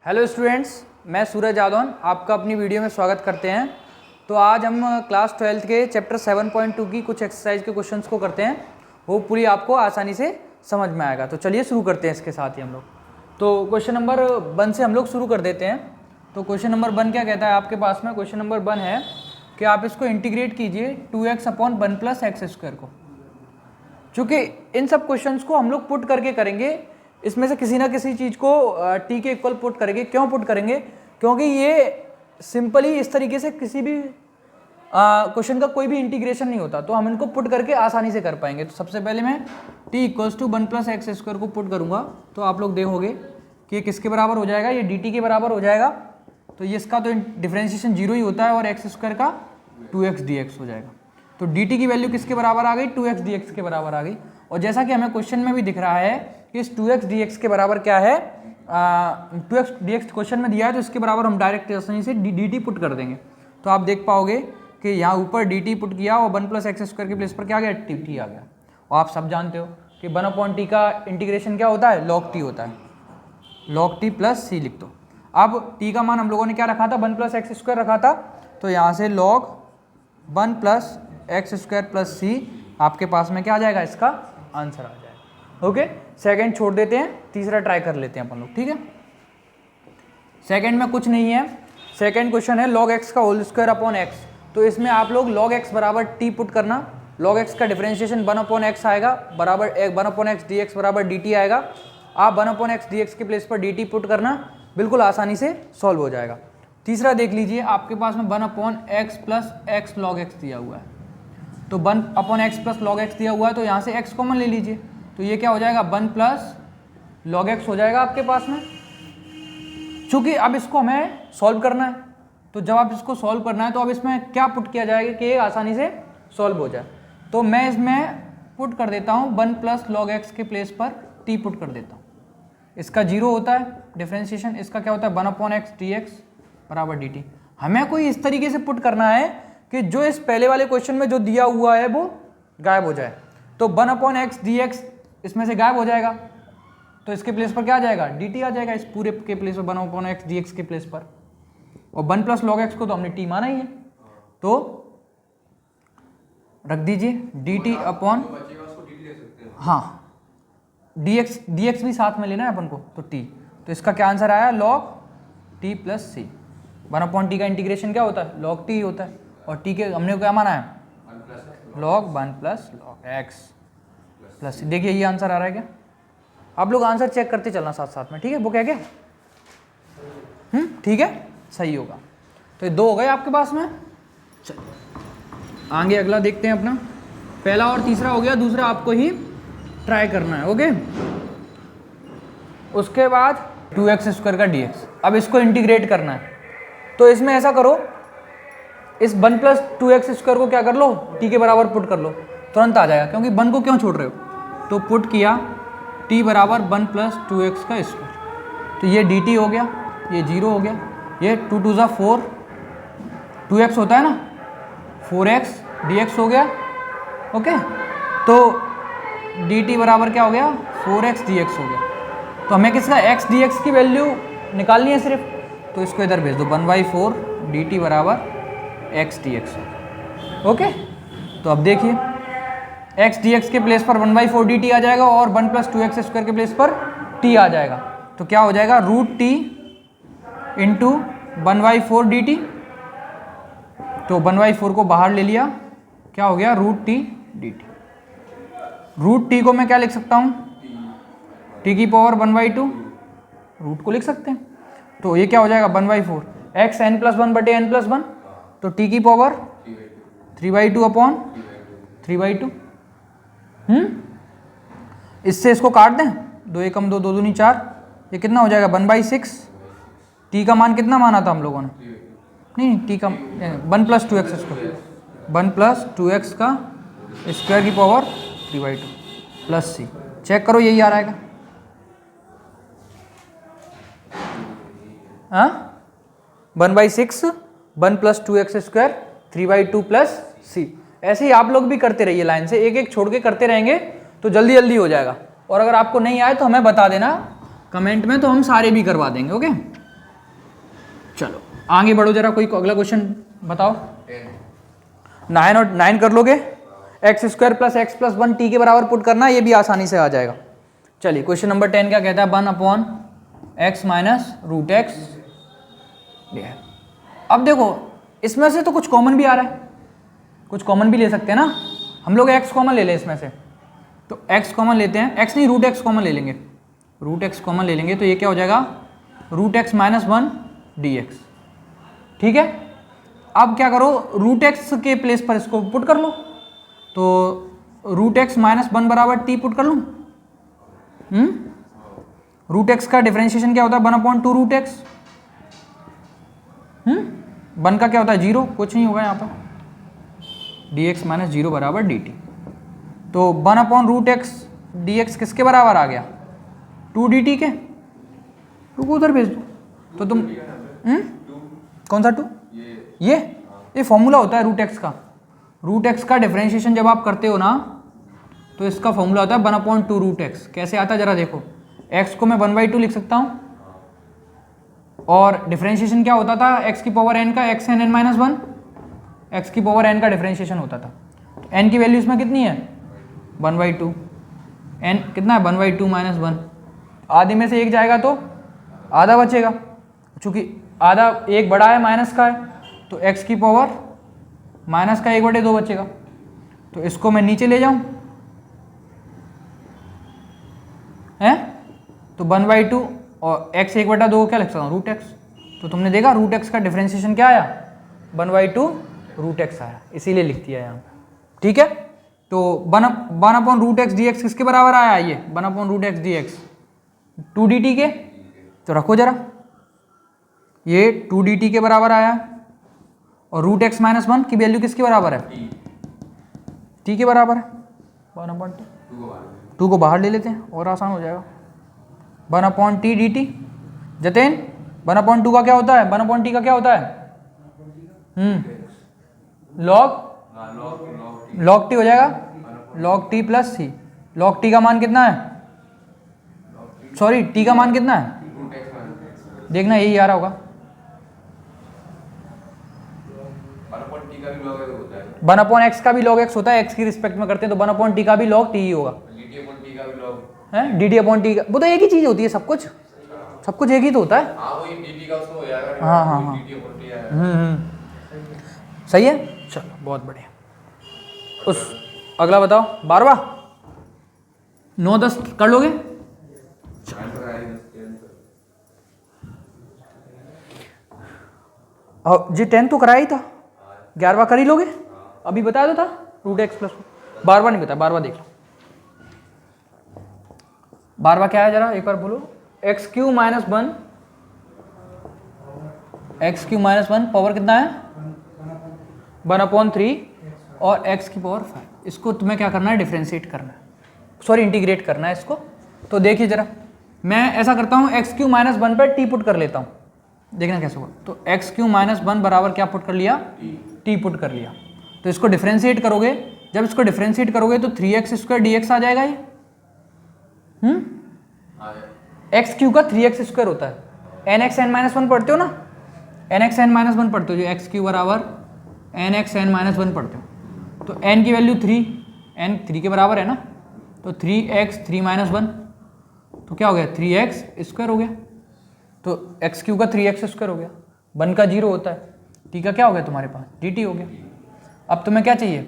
Hello students, मैं सूरज यादव आपका अपनी वीडियो में स्वागत करते हैं। तो आज हम क्लास 12 के चैप्टर 7.2 की कुछ एक्सरसाइज के क्वेश्चंस को करते हैं। वो पूरी आपको आसानी से समझ में आएगा। तो चलिए शुरू करते हैं इसके साथ ही हम लोग। तो क्वेश्चन नंबर 1 से हम लोग शुरू कर देते हैं। तो क्वेश्चन नंबर 1 क्या कहता है आपके पास में? क्वेश्चन नंबर 1 है कि आप इसको इंटीग्रेट कीजिए 2x/1 + x² को। चूँकि इन सब क्वेश्चंस को हम लोग पुट करके करेंगे, इसमें से किसी ना किसी चीज़ को t के इक्वल पुट करेंगे। क्यों पुट करेंगे? क्योंकि ये सिंपली इस तरीके से किसी भी क्वेश्चन का कोई भी इंटीग्रेशन नहीं होता, तो हम इनको पुट करके आसानी से कर पाएंगे। तो सबसे पहले मैं t = 1 + x² को पुट करूँगा, तो आप लोग देखोगे कि ये किसके बराबर हो जाएगा? ये dt के बराबर हो जाएगा। तो ये इसका तो डिफरेंशिएशन 0 ही होता है और x² का 2x dx हो जाएगा। तो dt की वैल्यू किसके बराबर आ गई? 2x dx के बराबर आ गई। और जैसा कि हमें क्वेश्चन में भी दिख रहा है कि इस 2x dx के बराबर क्या है, 2x dx क्वेश्चन में दिया है, तो इसके बराबर हम डायरेक्ट आसानी से dt पुट कर देंगे। तो आप देख पाओगे कि यहाँ ऊपर dt पुट किया और 1 + x² के प्लेस पर क्या आ गया? t आ गया। और आप सब जानते हो कि 1/t का इंटीग्रेशन क्या होता है? log t होता है। log t + c लिख दो। अब t का मान हम लोगों ने क्या रखा था? 1 + x² रखा था। तो यहाँ से log 1 + x² + c आपके पास में क्या आ जाएगा? इसका आंसर आ जाएगा। ओके, सेकंड छोड़ देते हैं, तीसरा ट्राई कर लेते हैं अपन लोग। ठीक है, सेकंड में कुछ नहीं है। सेकंड क्वेश्चन है log x का होल स्क्वायर अपॉन x। तो इसमें आप लोग log x बराबर t पुट करना। log x का डिफरेंशिएशन 1/x आएगा, बराबर 1/x dx बराबर dt आएगा। आप 1/x dx के प्लेस पर dt पुट करना, बिल्कुल आसानी से सॉल्व हो जाएगा। तीसरा देख लीजिए, आपके पास में 1/x + x log x दिया हुआ है। तो 1/x + log x दिया हुआ है, तो यहाँ से x कॉमन ले लीजिए। तो ये क्या हो जाएगा? 1 + log x हो जाएगा आपके पास में। चूँकि अब इसको हमें सॉल्व करना है, तो जब आप इसको सॉल्व करना है तो अब इसमें क्या पुट किया जाएगा कि ये आसानी से सॉल्व हो जाए? तो मैं इसमें पुट कर देता हूँ 1 + log x के प्लेस पर t पुट कर देता हूँ। इसका 0 होता है डिफरेंशिएशन, इसका क्या होता है? 1/x dx बराबर dt। हमें कोई इस तरीके से पुट करना है कि जो इस पहले वाले क्वेश्चन में जो दिया हुआ है वो गायब हो जाए। तो 1/x dx इसमें से गायब हो जाएगा, तो इसके प्लेस पर क्या आ जाएगा? dt आ जाएगा। इस पूरे के प्लेस पर 1/x dx के प्लेस पर। और 1 + log x को तो हमने t माना ही है, तो रख दीजिए dt अपॉन, हाँ dx भी साथ में लेना है अपन को, तो t। तो इसका क्या आंसर आया? log t + c। 1/t का इंटीग्रेशन क्या होता है? log t होता है। और t के हमने क्या माना है? log 1 + log x + c। देखिए ये आंसर आ रहा है क्या? आप लोग आंसर चेक करते चलना साथ साथ में। ठीक है, वो क्या क्या? ठीक है, सही होगा। तो ये 2 हो गए आपके पास में। चलिए आगे अगला देखते हैं अपना। पहला और तीसरा हो गया, दूसरा आपको ही ट्राई करना है। ओके, उसके बाद 2x² का dx। अब इसको इंटीग्रेट करना है, तो इसमें ऐसा करो, इस 1 + 2x² को क्या कर लो? t के बराबर पुट कर लो, तुरंत आ जाएगा। क्योंकि 1 को क्यों छोड़ रहे हो? तो पुट किया t बराबर 1 + 2x²। तो ये dt हो गया, ये 0 हो गया, ये 2 × 2 = 4, 2x होता है ना, 4x dx हो गया। ओके, तो dt बराबर क्या हो गया? 4x dx हो गया। तो हमें किसका? x dx की वैल्यू निकालनी है सिर्फ, तो इसको इधर भेज दो। 1/4 dt बराबर x dx। ओके, तो अब देखिए x dx के प्लेस पर 1/4 dt आ जाएगा और 1 + 2x² के प्लेस पर t आ जाएगा। तो क्या हो जाएगा? √t × 1/4 dt। तो 1/4 को बाहर ले लिया, क्या हो गया? √t dt। √t को मैं क्या लिख सकता हूँ? t की पावर 1/2, रूट को लिख सकते हैं। तो ये क्या हो जाएगा? 1/4 x n + 1/n + 1। तो t की पावर 3/2/3/2। इससे इसको काट दें, 2 × 1 = 2, 2 × 2 = 4। ये कितना हो जाएगा? 1/6। t का मान कितना माना था हम लोगों ने? नहीं, t का 1 + 2x², 1 + 2x का स्क्वायर की पावर 3/2 + c। चेक करो, यही आ रहा है क्या? हाँ, 1/6 1 + 2x² 3/2 + c। ऐसे ही आप लोग भी करते रहिए, लाइन से एक एक छोड़ के करते रहेंगे तो जल्दी जल्दी हो जाएगा। और अगर आपको नहीं आए तो हमें बता देना कमेंट में, तो हम सारे भी करवा देंगे। ओके, चलो आगे बढ़ो जरा, कोई अगला क्वेश्चन बताओ। 9 और 9 कर लोगे, x square plus x plus 1 T के बराबर पुट करना, ये भी आसानी से आ जाएगा। चलिए क्वेश्चन नंबर 10 क्या कहता है, 1 upon x minus root x. अब देखो इसमें से तो कुछ कॉमन भी आ रहा है, कुछ कॉमन भी ले सकते हैं ना हम लोग, एक्स कॉमन ले लें इसमें से, तो एक्स कॉमन लेते हैं, एक्स नहीं रूट एक्स कॉमन ले लेंगे, रूट एक्स कॉमन ले लेंगे तो ये क्या हो जाएगा, root x minus 1 d x. ठीक है, अब क्या करो, रूट एक्स के प्लेस पर इसको पुट कर लो, तो रूट एक्स माइनस 1 बराबर टी पुट कर लूँ। रूट एक्स का डिफरेंशिएशन क्या होता है, 1/2 रूट एक्स। 1 का क्या होता है 0, कुछ नहीं होगा यहाँ पर, डी एक्स माइनस 0 बराबर डी टी। तो 1/√x dx किसके बराबर आ गया, 2 dt के। रुको उधर भेज दो तो तुम कौन सा 2, ये फॉर्मूला होता है रूट एक्स का। रूट एक्स का डिफरेंशिएशन जब आप करते हो ना तो इसका फॉर्मूला होता है 1/2 रूट एक्स। कैसे आता है जरा देखो, x को मैं 1/2 लिख सकता हूँ, और डिफरेंशिएशन क्या होता था x की पावर n का, x n n minus 1, x की पावर n का डिफरेंशिएशन होता था। तो n की वैल्यू इसमें कितनी है 1/2, n कितना है 1/2 माइनस 1, आधे में से एक जाएगा तो आधा बचेगा, चूंकि आधा एक बड़ा है माइनस का है, तो x की पावर माइनस का 1/2 बचेगा। तो इसको मैं नीचे ले जाऊं है, तो 1/2 और x 1/2 क्या लिख सकता हूँ रूट एक्स। तो तुमने देखा रूट एक्स का डिफरेंशिएशन क्या आया 1/2 रूट एक्स आया, इसीलिए लिख दिया यहाँ पे। ठीक है, तो 1/√x dx किसके बराबर आया, ये 1/√x dx 2 dt के, तो रखो जरा, ये 2 dt के बराबर आया, और रूट एक्स माइनस 1 की वैल्यू किसके बराबर है, t के बराबर है। 1/2 को बाहर ले लेते हैं और आसान हो जाएगा, 1/t dt। जतेन 1/2 का क्या होता है, 1/t का क्या होता है log t हो जाएगा, log t प्लस सी। log t का मान कितना है, सॉरी t का मान कितना है, देखना यही आ रहा होगा, 1/x का भी log x होता है, x की रिस्पेक्ट में करते हैं तो 1/t का भी log t ही होगा, है dt/t का, वो तो एक ही चीज होती है, सब कुछ एक ही तो होता है। हाँ सही है, चलो बहुत बढ़िया। उस अगला बताओ 12वां, 9-10 कर लोगे। जी 10 तो कराया ही था, 11वां कर ही लोगे, अभी बताया तो था रूट एक्स प्लस 12वां नहीं बताया, 12वां देख लो। 12वां क्या है जरा एक बार बोलो, x³ minus 1, x³ minus 1 power कितना है 1/3 और x की पावर 5। इसको तुम्हें क्या करना है, डिफरेंशिएट करना है, सॉरी इंटीग्रेट करना है इसको। तो देखिए जरा, मैं ऐसा करता हूँ x³ माइनस 1 पर t पुट कर लेता हूँ, देखना कैसे होगा। तो x³ माइनस 1 बराबर क्या पुट कर लिया, t पुट कर लिया। तो इसको डिफरेंशिएट करोगे, जब इसको डिफरेंशिएट करोगे तो 3x² dx आ जाएगा ये। x³ का 3x² होता है, nxn-1 पढ़ते हो ना, nxn-1 पढ़ते हो, जो x³ बराबर nxn-1 पढ़ते हो, तो n की वैल्यू 3, n 3 के बराबर है ना, तो 3x3-1 तो क्या हो गया 3x² हो गया, तो x³ का 3x² हो गया, 1 का 0 होता है, t का क्या हो गया तुम्हारे पास dt हो गया। अब तुम्हें क्या चाहिए,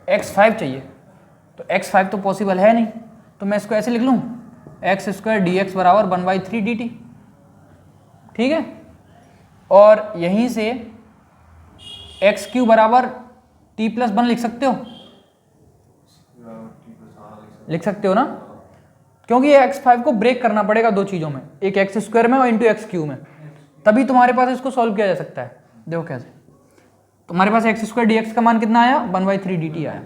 x5 चाहिए, तो x5 तो पॉसिबल है नहीं, तो मैं इसको ऐसे लिख लूँ x² dx बराबर 1/3 dt। ठीक है, और यहीं से x³ बराबर t+1 लिख सकते हो, लिख सकते हो ना, क्योंकि ये x5 को ब्रेक करना पड़ेगा दो चीज़ों में, एक x² में और इंटू x³ में, तभी तुम्हारे पास इसको सॉल्व किया जा सकता है। देखो कैसे, तुम्हारे पास x² dx का मान कितना आया 1/3 dt आया,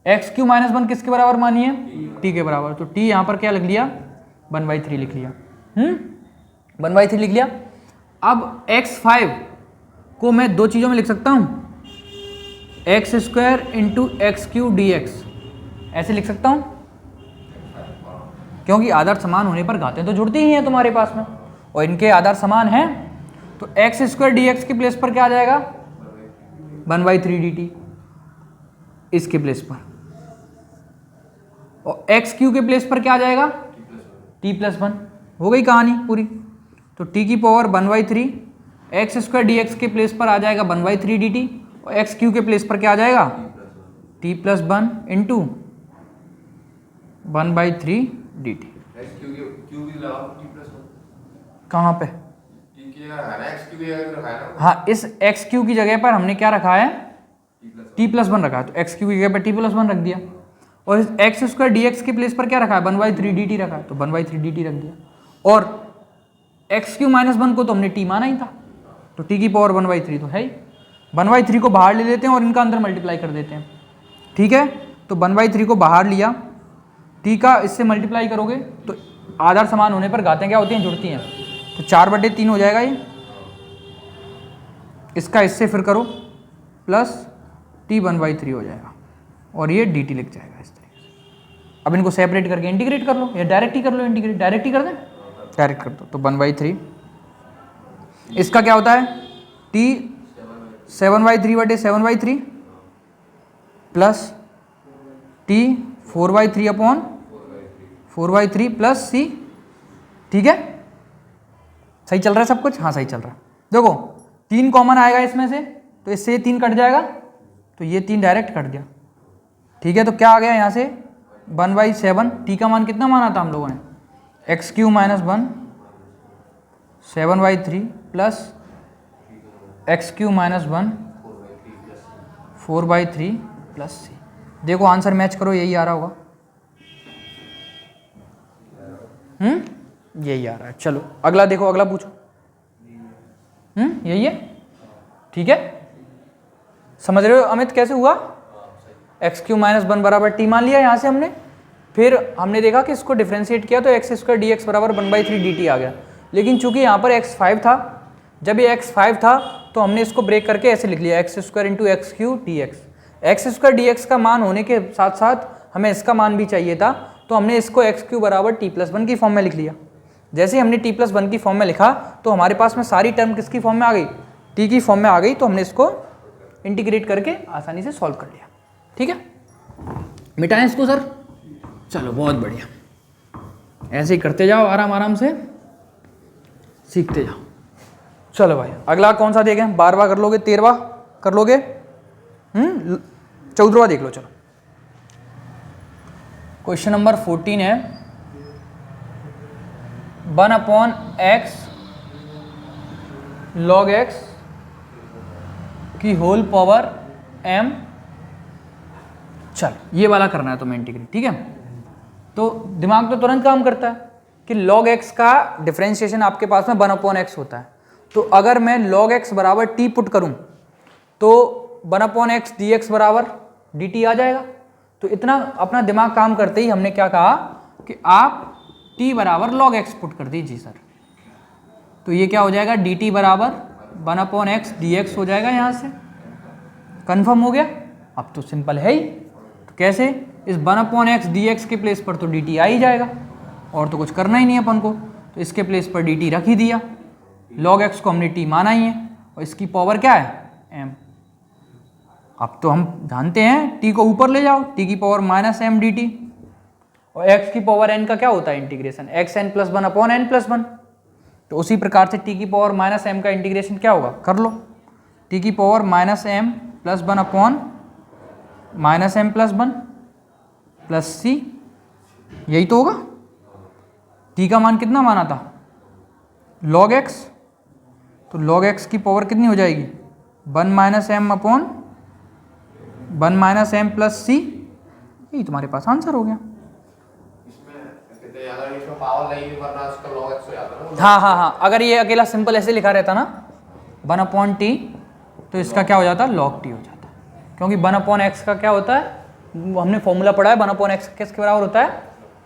x³ माइनस 1 किसके बराबर मानिए t के बराबर, तो t यहाँ पर क्या लिख लिया 1/3 लिख लिया, 1/3 लिख लिया। अब x5 को मैं दो चीज़ों में लिख सकता हूँ, x² इंटू x³ dx, ऐसे लिख सकता हूँ, क्योंकि आधार समान होने पर घातें तो जुड़ती ही हैं तुम्हारे पास में, और इनके आधार समान हैं तो एक्स स्क्वायर डी एक्स के प्लेस पर क्या आ जाएगा 1/3 dt इसके प्लेस पर, और एक्स क्यू के प्लेस पर क्या आ जाएगा t+1। हो गई कहानी पूरी। तो t की power 1/3 x square D x के प्लेस पर आ जाएगा 1/3 dt, और एक्स क्यू के प्लेस पर क्या आ जाएगा t+1 इंटू 1/3 dt। कहाँ पे? हाँ, इस एक्स क्यू की जगह पर हमने क्या रखा है t+1 रखा है, तो एक्स क्यू की जगह पर t+1 रख दिया, और इस एक्स स्क्वायर डी एक्स के प्लेस पर क्या रखा है 1/3 dt रखा है, तो 1/3 dt रख दिया, और एक्स क्यू -1 को तो हमने t माना ही था, तो t की पावर 1/3 तो है ही। 1/3 को बाहर ले लेते हैं और इनका अंदर मल्टीप्लाई कर देते हैं, ठीक है। तो 1/3 को बाहर लिया, t का इससे मल्टीप्लाई करोगे तो आधार समान होने पर घातें क्या होती हैं जुड़ती हैं, तो 4/3 हो जाएगा ये, इसका इससे फिर करो प्लस t 1/3 हो जाएगा, और ये dt लिख जाएगा इस तरीके से। अब इनको सेपरेट करके इंटीग्रेट कर लो, या डायरेक्ट ही कर लो, इंटीग्रेट डायरेक्ट ही कर दें, डायरेक्ट कर दो। तो 1/3 इसका क्या होता है t 7/3 plus t 4/3 plus c, ठीक है। सही चल रहा है सब कुछ? हाँ सही चल रहा है। देखो 3 कॉमन आएगा इसमें से, तो इससे ये 3 कट जाएगा, तो ये 3 डायरेक्ट कट गया, ठीक है। तो क्या आ गया यहाँ से 1/7, t का मान कितना माना था हम लोगों ने x³ - 1 7/3 plus x³ - 1 4/3 plus c। देखो आंसर मैच करो, यही आ रहा होगा, यही आ रहा है। चलो अगला देखो, अगला पूछो। यही है, ठीक है। समझ रहे हो अमित कैसे हुआ? x³ - 1 बराबर t मान लिया यहाँ से हमने, फिर हमने देखा कि इसको डिफ्रेंशिएट किया तो एक्स स्क्वायर डी एक्स बराबर 1/3 dt आ गया। लेकिन चूंकि यहाँ पर x5 था, जब ये x5 था तो हमने इसको ब्रेक करके ऐसे लिख लिया x² × x³ dx। x² dx का मान होने के साथ साथ हमें इसका मान भी चाहिए था, तो हमने इसको x³ बराबर t+1 की फॉर्म में लिख लिया। जैसे ही हमने t+1 की फॉर्म में लिखा तो हमारे पास में सारी टर्म किसकी फॉर्म में आ गई, t की फॉर्म में आ गई, तो हमने इसको इंटीग्रेट करके आसानी से सॉल्व कर लिया, ठीक है। मिटाएं इसको सर, चलो बहुत बढ़िया, ऐसे ही करते जाओ, आराम आराम से सीखते जाओ। चलो भाई अगला कौन सा देखें? 12वां कर लोगे, 13वां कर लोगे, 14वां देख लो। चलो क्वेश्चन नंबर 14 है 1/x log x की होल पावर m। चल ये वाला करना है तुम्हें इंटीग्रेट, ठीक है। तो दिमाग तो तुरंत काम करता है कि log x का डिफरेंशिएशन आपके पास में 1/x होता है, तो अगर मैं log x बराबर t पुट करूं तो 1/x dx बराबर dt आ जाएगा। तो इतना अपना दिमाग काम करते ही हमने क्या कहा कि आप t बराबर log x पुट कर दीजिए सर, तो ये क्या हो जाएगा dt बराबर 1/x dx हो जाएगा। यहाँ से कन्फर्म हो गया, अब तो सिंपल है ही। तो कैसे? इस 1/x dx के प्लेस पर तो dt आ ही जाएगा, और तो कुछ करना ही नहीं अपन को, तो इसके प्लेस पर dt रख ही दिया। log x को हमने t माना ही है, और इसकी पावर क्या है m। अब तो हम जानते हैं t को ऊपर ले जाओ, t की पावर -m dt, और x की पावर n का क्या होता है इंटीग्रेशन xn + 1/n+1। तो उसी प्रकार से t की पावर -m का इंटीग्रेशन क्या होगा, कर लो, t की power -m + 1/-m+1 plus c, यही तो होगा। t का मान कितना माना था log x, तो log x की पावर कितनी हो जाएगी 1 - m प्लस c, यही तुम्हारे पास आंसर हो गया। हाँ हाँ हाँ, अगर ये अकेला सिंपल ऐसे लिखा रहता ना 1/t, तो इसका क्या हो जाता log t हो जाता, क्योंकि 1/x का क्या होता है, हमने फॉर्मूला पढ़ा है 1/x किसके बराबर होता है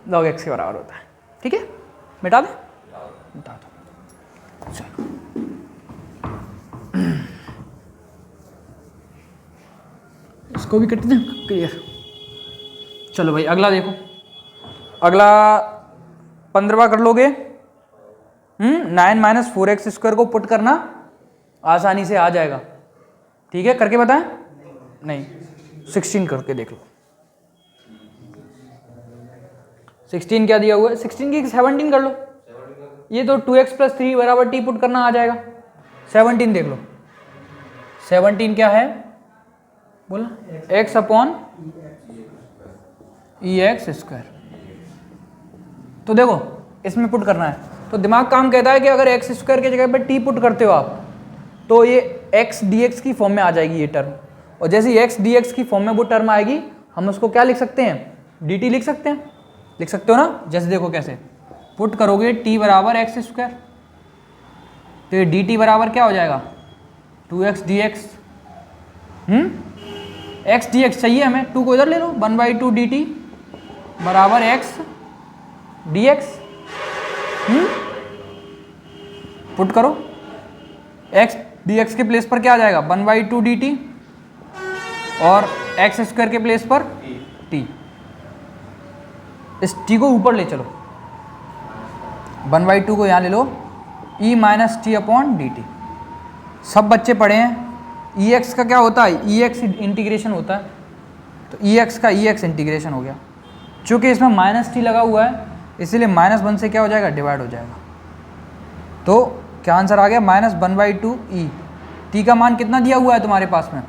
log x के बराबर होता है, ठीक है। मिटा दे, मिटा दो। चलो इसको भी कट दें, क्लियर। चलो भाई अगला देखो, अगला 15वां कर लोगे। 9 - 4x² को पुट करना आसानी से आ जाएगा। ठीक है, करके बताएं? नहीं, 16 करके देख लो। 16 क्या दिया हुआ है? 16 की 17 कर लो। ये तो 2x + 3 बराबर t पुट करना आ जाएगा। 17 देख लो। 17 क्या है? बोला x अपॉन EX²। तो देखो इसमें पुट करना है, तो दिमाग काम कहता है कि अगर x² की जगह पे t पुट करते हो आप, तो ये x dx की फॉर्म में आ जाएगी ये टर्म, और जैसे ही x dx की फॉर्म में वो टर्म आएगी, हम उसको क्या लिख सकते हैं? dt लिख सकते हैं। लिख सकते हो ना? जैसे देखो कैसे पुट करोगे, t बराबर x², तो ये dt बराबर क्या हो जाएगा? 2x dx। x dx चाहिए हमें, 2 को इधर ले लो, 1/2 dt बराबर x dx। पुट करो, x dx के प्लेस पर क्या आ जाएगा? 1/2 dt, और x² के प्लेस पर t। इस t को ऊपर ले चलो, 1/2 को यहाँ ले लो, e - t अपॉन dt। सब बच्चे पढ़े हैं ex का क्या होता है? ex इंटीग्रेशन होता है, तो ex का ex इंटीग्रेशन हो गया। चूँकि इसमें -t लगा हुआ है, इसीलिए -1 से क्या हो जाएगा? डिवाइड हो जाएगा। तो क्या आंसर आ गया? -1/2 e। t का मान कितना दिया हुआ है तुम्हारे पास में?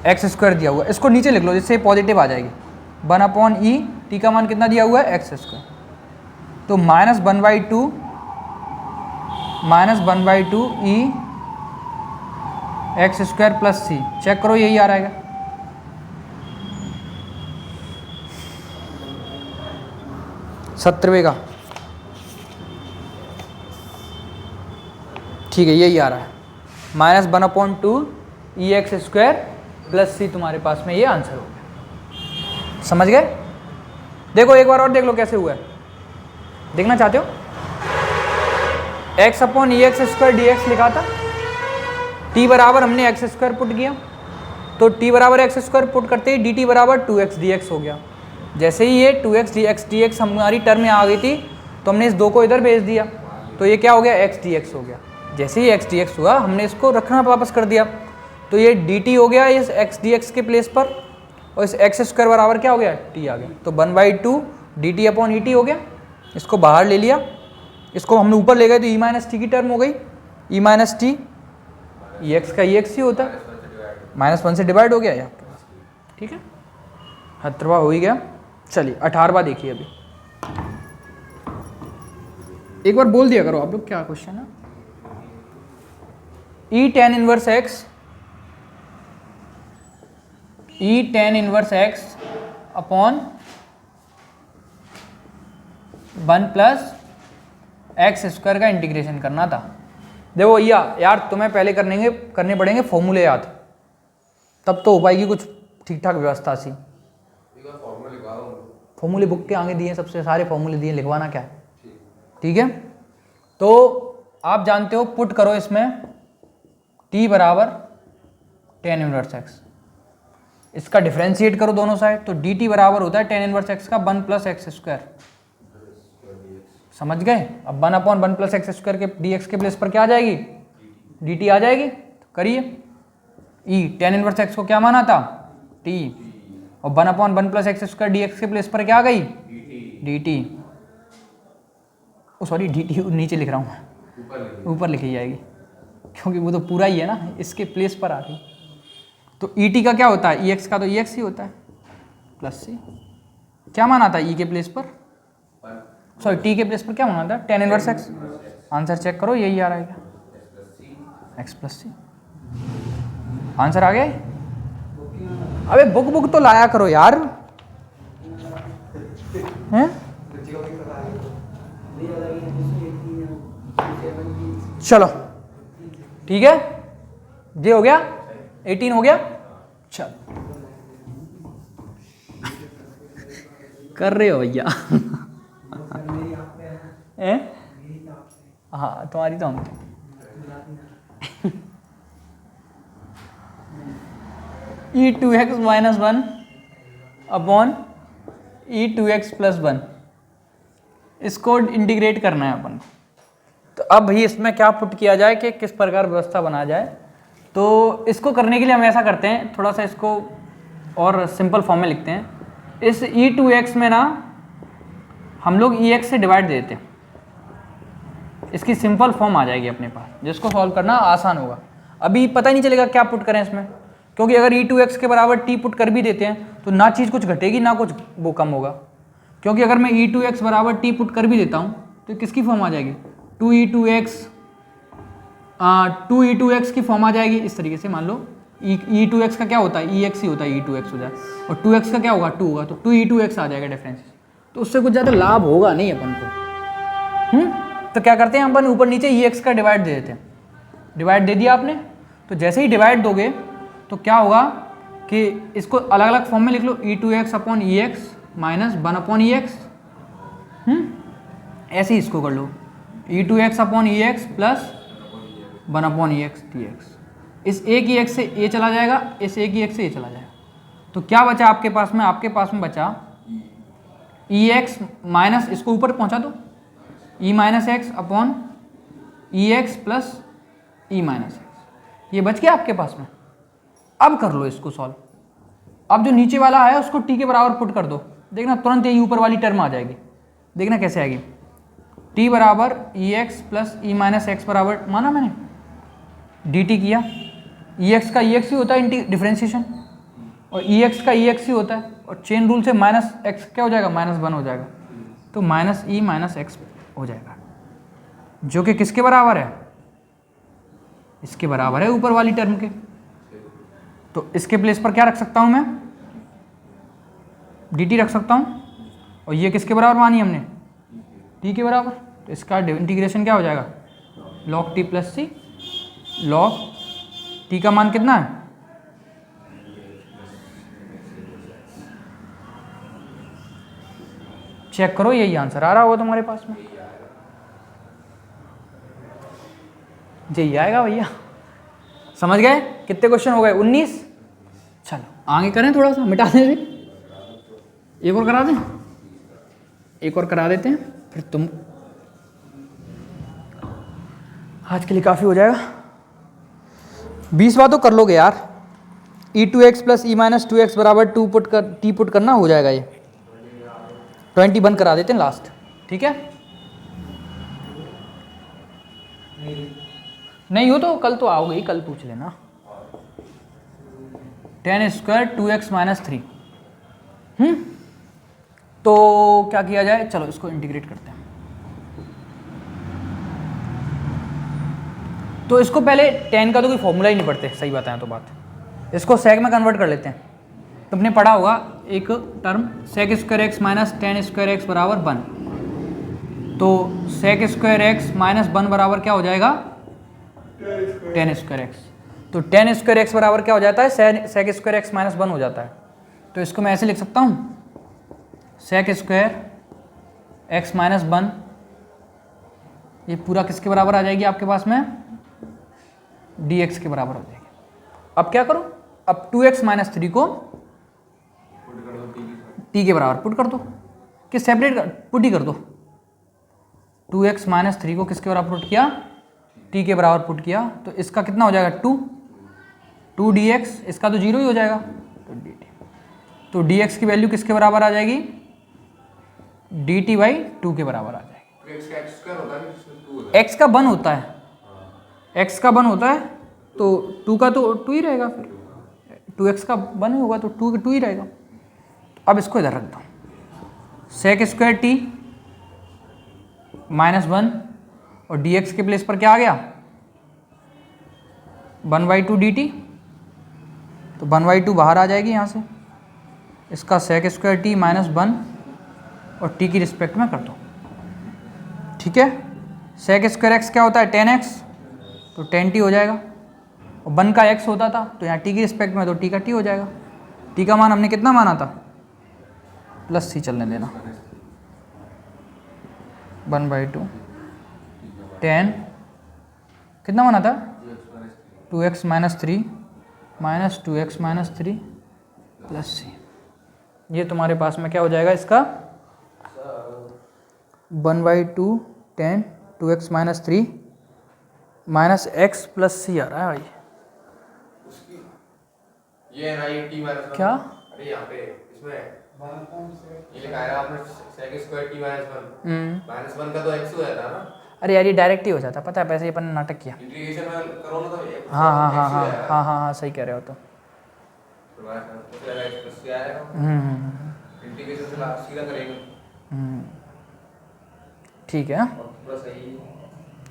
x² दिया हुआ है। इसको नीचे लिख लो, जिससे पॉजिटिव आ जाएगी। 1/e, t का मान कितना दिया हुआ है? x²। तो -1/2 e x² + c। चेक करो, यही आ रहा है। सत्रहवें का, ठीक है, यही आ रहा है। -1/2 EX² + c तुम्हारे पास में ये आंसर हो गया। समझ गए? देखो एक बार और देख लो कैसे हुआ है। देखना चाहते हो? x अपॉन EX² dx लिखा था, t बराबर हमने x² पुट किया, तो t बराबर x² पुट करते ही dt बराबर 2x dx हो गया। जैसे ही ये 2x dx हमारी टर्म में आ गई थी, तो हमने इस 2 को इधर भेज दिया, तो ये क्या हो गया? x dx हो गया। जैसे ही x dx हुआ, हमने इसको रखना वापस कर दिया, तो ये dt हो गया इस x dx के प्लेस पर, और इस x² बराबर क्या हो गया? t आ गया। तो 1/2 dt अपॉन et हो गया। इसको बाहर ले लिया, इसको हमने ऊपर ले गए, तो e - t की टर्म हो गई। e - t ex का ex ही होता है, -1 से डिवाइड हो गया ये आपके पास। ठीक है, 17वां हो ही गया। चलिए 18वां देखिए। अभी एक बार बोल दिया करो आप लोग, क्या क्वेश्चन है? e tan inverse x upon 1 + x² का इंटीग्रेशन करना था। देखो यार तुम्हें पहले करने पड़ेंगे फॉर्मूले याद, तब तो हो पाएगी कुछ ठीक ठाक व्यवस्था सी। फॉर्मूले बुक के आगे दिए, सबसे सारे फॉर्मूले दिए, लिखवाना क्या है। ठीक है, तो आप जानते हो, पुट करो इसमें t बराबर tan इनवर्स x, इसका डिफ्रेंशिएट करो दोनों साइड, तो dt बराबर होता है tan इनवर्स x का 1 + x²। समझ गए? अब 1/1 + x² के dx के प्लेस पर क्या आ जाएगी? dt आ जाएगी। तो करिए, e tan इनवर्स x को क्या माना था? t, और 1/1 + x² dx के प्लेस पर क्या आ गई? dt। सॉरी, dt नीचे लिख रहा हूँ, ऊपर लिखी जाएगी, क्योंकि वो तो पूरा ही है ना, इसके प्लेस पर आ गई। तो et का क्या होता है? ex का तो ex ही होता है, प्लस c। क्या माना था? e के प्लेस पर, सॉरी t के प्लेस पर क्या माना था? tan inverse x। Answer check करो, यही आ रहा है, x + c। आंसर आ गया। अबे बुक तो लाया करो यार, हैं? चलो ठीक है, ये हो गया, 18 हो गया। चल कर रहे हो भैया? हाँ तुम्हारी तो हम e2x - 1 अपॉन e2x + 1, इसको इंटीग्रेट करना है अपन। तो अब भाई इसमें क्या पुट किया जाए कि किस प्रकार व्यवस्था बना जाए। तो इसको करने के लिए हम ऐसा करते हैं, थोड़ा सा इसको और सिंपल फॉर्म में लिखते हैं। इस e2x में ना हम लोग ex से डिवाइड दे देते हैं, इसकी सिंपल फॉर्म आ जाएगी अपने पास, जिसको सॉल्व करना आसान होगा। अभी पता ही नहीं चलेगा क्या पुट करें इसमें, क्योंकि अगर e2x के बराबर t पुट कर भी देते हैं तो ना चीज़ कुछ घटेगी ना कुछ वो कम होगा। क्योंकि अगर मैं e2x बराबर t पुट कर भी देता हूँ तो किसकी फॉर्म आ जाएगी, 2e2x की फॉर्म आ जाएगी। इस तरीके से मान लो e2x का क्या होता है, ex ही होता है, e2x हो जाए, और 2x का क्या होगा, 2 होगा, तो 2e2x आ जाएगा डिफरेंस। तो उससे कुछ ज़्यादा लाभ होगा नहीं अपन को। तो क्या करते हैं अपन, ऊपर नीचे ex का डिवाइड दे देते हैं। डिवाइड दे दिया आपने, तो जैसे ही डिवाइड दोगे तो क्या होगा कि इसको अलग अलग फॉर्म में लिख लो, e2x upon ex minus 1 upon ex। ऐसे ही इसको कर लो, e2x upon ex plus 1 upon ex dx। इस एक ex से a चला जाएगा, इस एक ex से a चला जाएगा, तो क्या बचा आपके पास में, आपके पास में बचा ex माइनस, इसको ऊपर पहुंचा दो, e minus x upon ex plus e minus x. ये बच गया आपके पास में। अब कर लो इसको सॉल्व। अब जो नीचे वाला है उसको t के बराबर पुट कर दो, देखना तुरंत यही ऊपर वाली टर्म आ जाएगी। देखना कैसे आएगी, t बराबर ex plus e minus x बराबर माना मैंने dt किया, ex का ex ही होता है डिफ्रेंशिएशन, और ex का ex ही होता है, और चेन रूल से माइनस एक्स क्या हो जाएगा, -1 हो जाएगा, तो माइनस e माइनस एक्स हो जाएगा, जो कि किसके बराबर है, इसके बराबर है ऊपर वाली टर्म के। तो इसके प्लेस पर क्या रख सकता हूं मैं, dt रख सकता हूं, और ये किसके बराबर मानी हमने, t के बराबर। तो इसका इंटीग्रेशन क्या हो जाएगा, log t प्लस सी, log t का मान कितना है, चेक करो, यही आंसर आ रहा होगा तुम्हारे पास में, यही आएगा भैया। समझ गए, कितने क्वेश्चन हो गए, 19। चलो आगे करें, थोड़ा सा मिटा दें, एक और करा दें, एक और करा देते हैं, फिर तुम आज के लिए काफ़ी हो जाएगा। 20 बार तो कर लोगे यार। e2x plus e minus 2x बराबर 2 पुट कर t पुट करना हो जाएगा, ये 20 बंद करा देते हैं लास्ट, ठीक है। नहीं हो तो कल तो आओगे ही, कल पूछ लेना। 10 स्क्वायर 2x माइनस 3। तो क्या किया जाए, चलो इसको इंटीग्रेट करते हैं। तो इसको पहले 10 का तो कोई फॉर्मूला ही नहीं पढ़ते, सही बताएं तो बात, इसको सेक में कन्वर्ट कर लेते हैं। तुमने पढ़ा होगा एक term sec square x minus 10 square x बराबर 1। तो सेक स्क्वायर एक्स माइनस 1 बराबर क्या हो जाएगा, 10 स्क्वायर एक्स। तो 10 स्क्वायर एक्स बराबर क्या हो जाता है, सेक स्क्वायर एक्स माइनस 1 हो जाता है। तो इसको मैं ऐसे लिख सकता हूँ, सेक स्क्वायर एक्स माइनस 1, ये पूरा किसके बराबर आ जाएगी आपके पास में, dx के बराबर हो जाएगी। अब क्या करो, अब 2x माइनस 3 को t के बराबर पुट कर दो, कि सेपरेट पुट ही कर दो। 2x माइनस 3 को किसके बराबर पुट किया, t के बराबर पुट किया, तो इसका कितना हो जाएगा 2 dx, इसका तो 0 ही हो जाएगा, तो dt। तो dx की वैल्यू किसके बराबर आ जाएगी, dt बाई 2 के बराबर आ जाएगी। x का 1 होता है, x का 1 होता है, तो 2 का तो 2 ही रहेगा, फिर 2x का 1 ही होगा, तो 2 ही रहेगा। अब इसको इधर रख दो, सेक स्क्वायर t माइनस 1, और dx के प्लेस पर क्या आ गया, 1/2 dt। तो 1/2 बाहर आ जाएगी यहाँ से, इसका सेक स्क्वायर t माइनस 1 और t की रिस्पेक्ट में कर दो, ठीक है। सेक स्क्वायर x क्या होता है, 10x, तो 10t हो जाएगा, और 1 का x होता था, तो यहाँ t की रिस्पेक्ट में तो t का t हो जाएगा। t का मान हमने कितना माना था, प्लस c चलने देना, 1/2 10 कितना माना था, 2x minus 3 minus 2x minus 3 plus c। ये तुम्हारे पास में क्या हो जाएगा, इसका 1/2 10 2x minus 3 minus X plus C आ रहा है भाई। ये है ना ये t माइनस क्या? अरे यहाँ पे इसमें ये लिखा है आपने sec square t minus 1 minus 1 का तो x हो जाता है ना। अरे यार ये डायरेक्ट ही हो जाता है, पता है, पैसे ही अपन ने नाटक किया। इंटीग्रेशन में करो ना तो हाँ हाँ हाँ हाँ हाँ हाँ हाँ सही कह रहे हो तो। इंटीग्रेशन से लास्ट सीधा करेंगे ठीक है। और पूरा सही।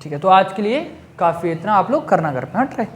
ठीक है, तो आज के लिए काफ़ी, इतना आप लोग करना घर पे, हाँ ट्राई।